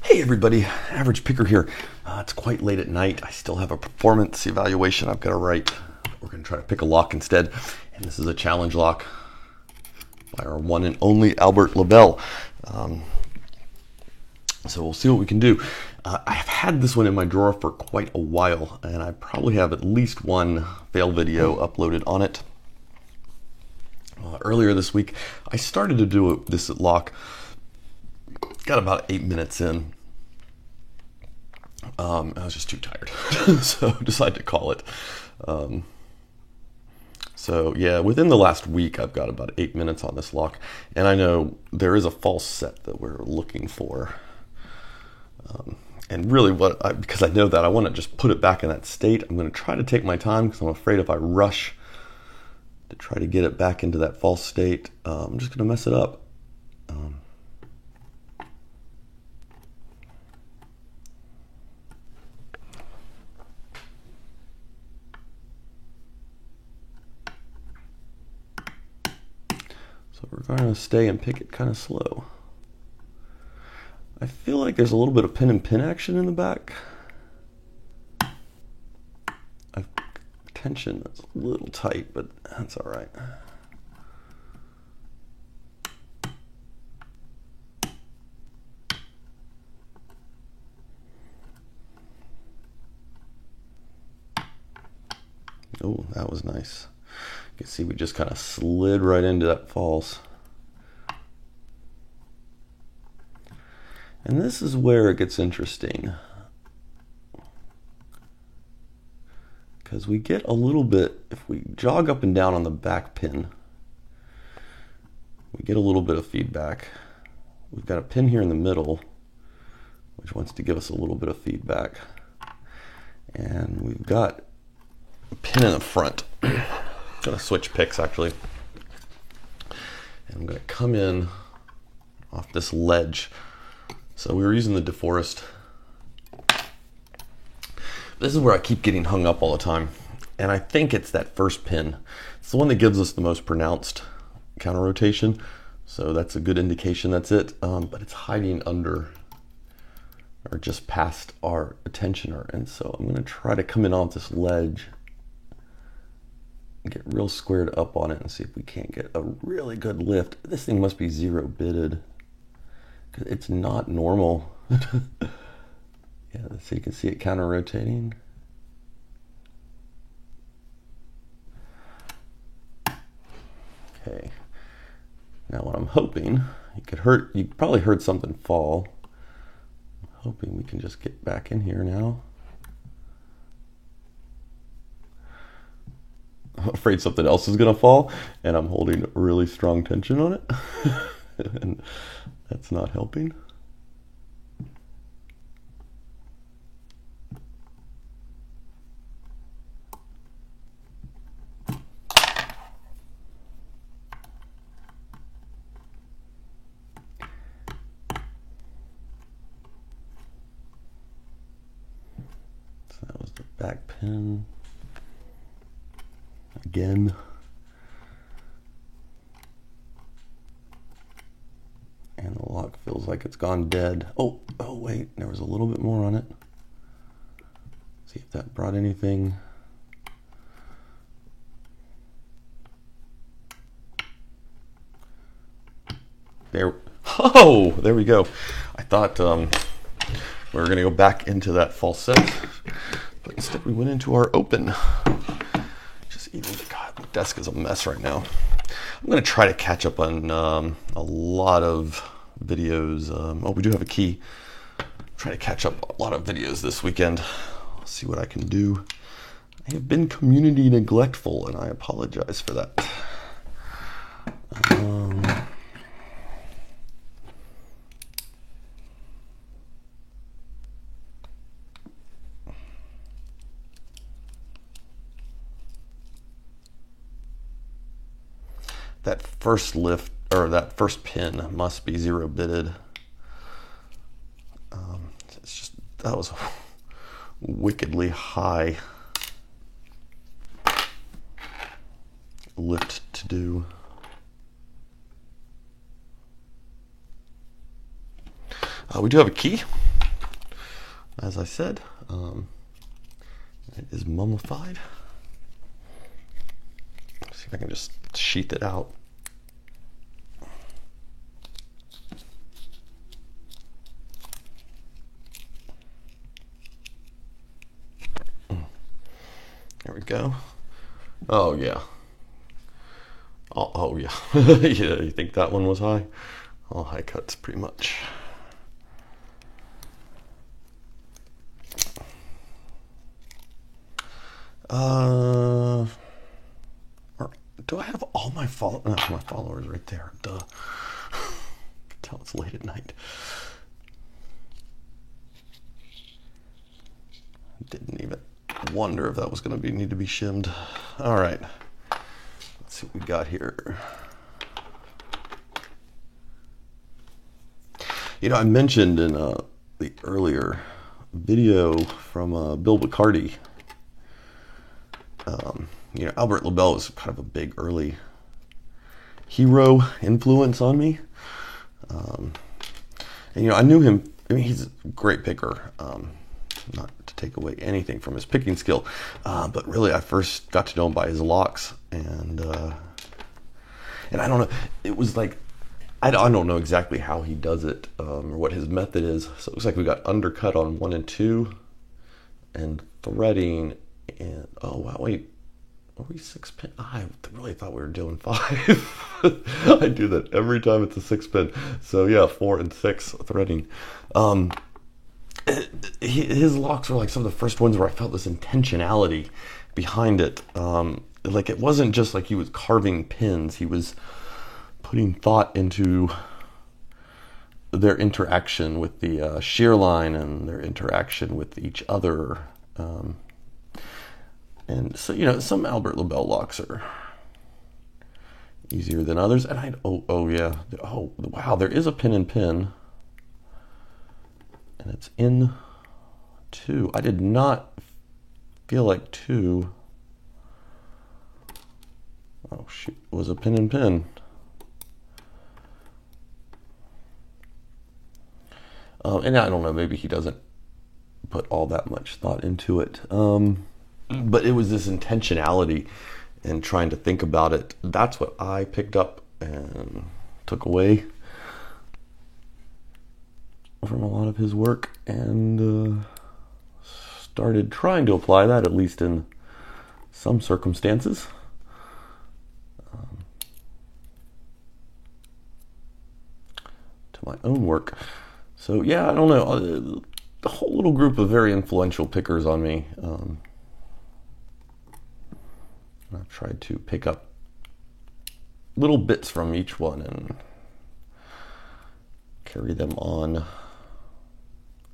Hey everybody, Average Picker here. It's quite late at night. I still have a performance evaluation I've got to write. We're going to try to pick a lock instead. And this is a challenge lock by our one and only Albert LaBelle. So we'll see what we can do. I've had this one in my drawer for quite a while, and I probably have at least one fail video uploaded on it. Earlier this week, I started to do this lock. Got about 8 minutes in. I was just too tired, so decided to call it. So yeah, within the last week, I've got about 8 minutes on this lock, and I know there is a false set that we're looking for. And really, because I know that, I want to just put it back in that state. I'm going to try to take my time because I'm afraid if I rush to try to get it back into that false state, I'm just going to mess it up. So we're going to stay and pick it kind of slow. I feel like there's a little bit of pin and pin action in the back. Tension is a little tight, but that's all right. Oh, that was nice. You can see we just kind of slid right into that false. And this is where it gets interesting, because we get a little bit, if we jog up and down on the back pin, we get a little bit of feedback. We've got a pin here in the middle, which wants to give us a little bit of feedback. And we've got a pin in the front. I'm going to switch picks, actually. And I'm going to come in off this ledge. So we were using the DeForest. This is where I keep getting hung up all the time. And I think it's that first pin. It's the one that gives us the most pronounced counter rotation. So that's a good indication that's it. But it's hiding under or just past our tensioner. And so I'm going to try to come in off this ledge and get real squared up on it and see if we can't get a really good lift. This thing must be 0 bitted. It's not normal. Yeah, so you can see it counter rotating. Okay. Now what I'm hoping, you probably heard something fall. I'm hoping we can just get back in here now. I'm afraid something else is gonna fall, and I'm holding really strong tension on it. And that's not helping. So that was the back pin. Again. And the lock feels like it's gone dead. Oh wait, there was a little bit more on it. See if that brought anything. There we go. I thought we were gonna go back into that false set, but instead we went into our open. God, my desk is a mess right now. I'm going to try to catch up on a lot of videos. We do have a key. Try to catch up a lot of videos this weekend. I'll see what I can do. I have been community neglectful, and I apologize for that. That first lift, or that first pin, must be 0 bitted. It's just, that was a wickedly high lift to do. We do have a key. as I said, it is mummified. Let's see if I can just sheath it out. There we go. Oh yeah. Oh yeah. Yeah, you think that one was high? All high cuts pretty much. Do I have all my my followers right there? Duh. Tell it's late at night. Didn't even wonder if that was going to need to be shimmed. All right. Let's see what we got here. You know, I mentioned in the earlier video from Bill Bacardi. You know, Albert LaBelle was kind of a big early hero influence on me. And, you know, I knew him. I mean, he's a great picker. Not to take away anything from his picking skill, but really I first got to know him by his locks. And I don't know, it was like, I don't know exactly how he does it, or what his method is. So it looks like we got undercut on 1 and 2 and threading. And oh wow, wait, are we 6 pin? I really thought we were doing 5. I do that every time it's a 6 pin. So yeah, 4 and 6 threading. His locks were like some of the first ones where I felt this intentionality behind it. Like it wasn't just like he was carving pins, he was putting thought into their interaction with the shear line and their interaction with each other. And so, you know, some Albert LaBelle locks are easier than others. And yeah. Oh, wow, there is a pin and pin. And it's in 2. I did not feel like 2. Oh shoot, it was a pin and pin. And I don't know, maybe he doesn't put all that much thought into it. But it was this intentionality and trying to think about it. That's what I picked up and took away from a lot of his work, and started trying to apply that, at least in some circumstances. To my own work. So yeah, I don't know. The whole little group of very influential pickers on me. I've tried to pick up little bits from each one and carry them on.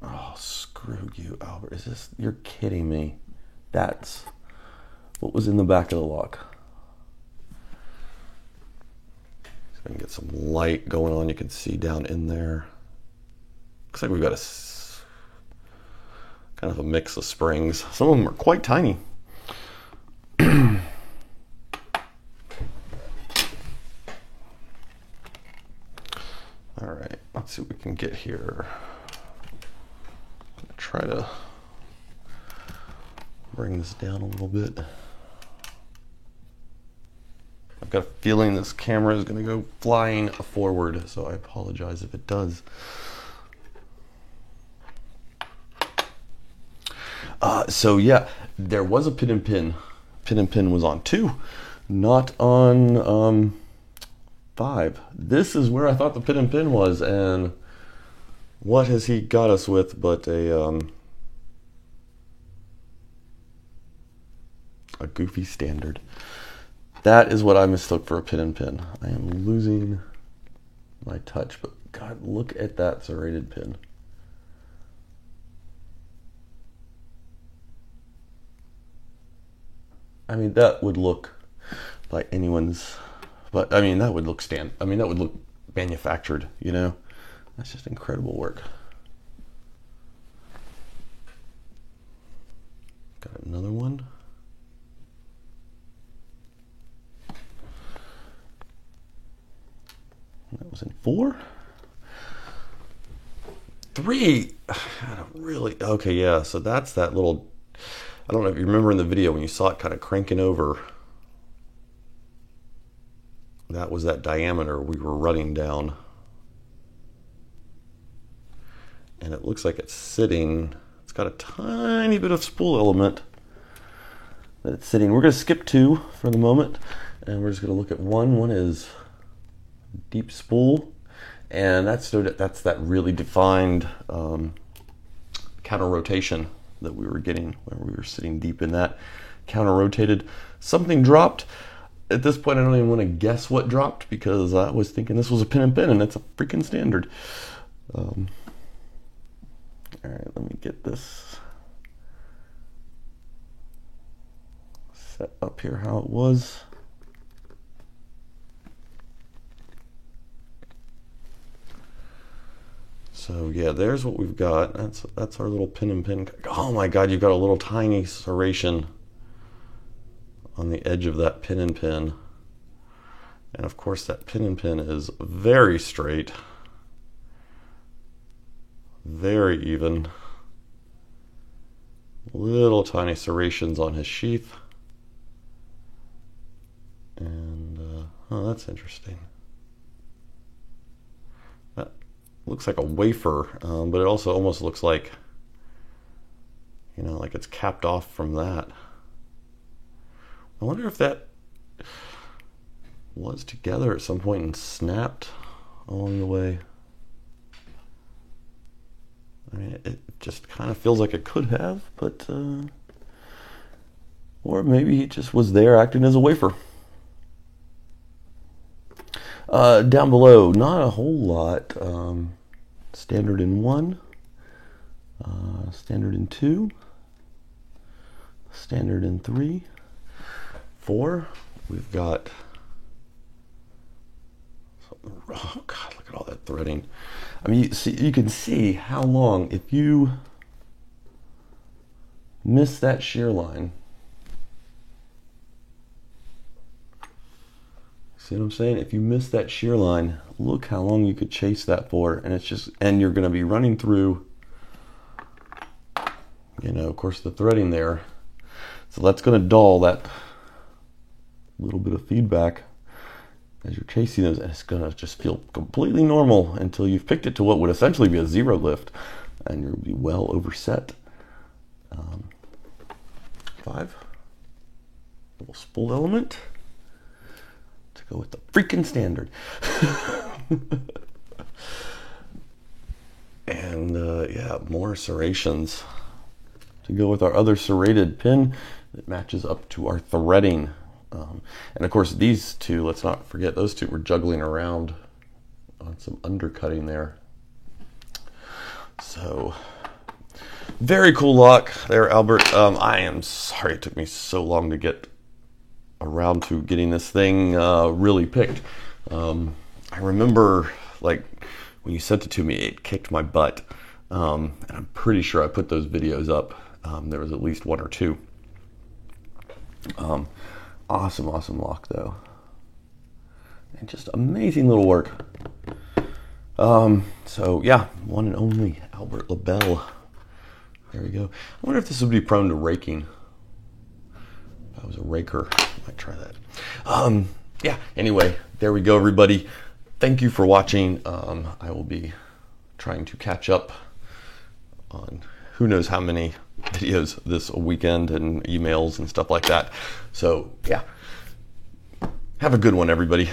Oh, screw you, Albert. You're kidding me. That's what was in the back of the lock. So I can get some light going on. You can see down in there. Looks like we've got kind of a mix of springs. Some of them are quite tiny. All right, let's see what we can get here. I'm gonna try to bring this down a little bit. I've got a feeling this camera is gonna go flying forward, so I apologize if it does. So yeah, there was a pin and pin. Pin and pin was on 2, not on 5. This is where I thought the pin and pin was, and what has he got us with but a goofy standard. That is what I mistook for a pin and pin. I am losing my touch, but God, look at that serrated pin. I mean, that would look like anyone's, but I mean, that would look that would look manufactured, you know? That's just incredible work. Got another one. That was in 4. 3, I don't really, okay, yeah, so that's that little, I don't know if you remember in the video when you saw it kind of cranking over, that was that diameter we were running down. And it looks like it's sitting, it's got a tiny bit of spool element that it's sitting. We're going to skip 2 for the moment, and we're just going to look at 1. 1 is deep spool, and that's that really defined counter rotation that we were getting when we were sitting deep in that. Counter rotated. Something dropped. At this point, I don't even want to guess what dropped because I was thinking this was a pin and pin, and it's a freaking standard. All right, let me get this set up here how it was. So yeah, there's what we've got. That's our little pin and pin. Oh my God, you've got a little tiny serration on the edge of that pin and pin. And of course that pin and pin is very straight. Very even. Little tiny serrations on his sheath. And, oh, that's interesting. That looks like a wafer, but it also almost looks like, you know, like it's capped off from that. I wonder if that was together at some point and snapped along the way. I mean, it just kind of feels like it could have, but, or maybe he just was there acting as a wafer. Down below, not a whole lot. Standard in 1, standard in 2, standard in 3, 4. We've got, oh God, look at all that threading. I mean, you can see how long, if you miss that shear line, see what I'm saying? If you miss that shear line, look how long you could chase that for, and it's just, and you're going to be running through, you know, of course, the threading there. So that's going to dull that little bit of feedback as you're chasing those, and it's going to just feel completely normal until you've picked it to what would essentially be a 0 lift, and you'll be well overset. 5, little spool element to go with the freaking standard. And yeah, more serrations to go with our other serrated pin that matches up to our threading. And of course these two, let's not forget, those two were juggling around on some undercutting there. So very cool lock there, Albert. I am sorry it took me so long to get around to getting this thing really picked. I remember, like, when you sent it to me, it kicked my butt. And I'm pretty sure I put those videos up. There was at least 1 or 2. Awesome lock though, and just amazing little work. So yeah, one and only Albert LaBelle. There we go. I wonder if this would be prone to raking. If I was a raker, I might try that. Yeah, anyway, there we go, everybody. Thank you for watching. I will be trying to catch up on who knows how many videos this weekend and emails and stuff like that. So yeah, have a good one, everybody.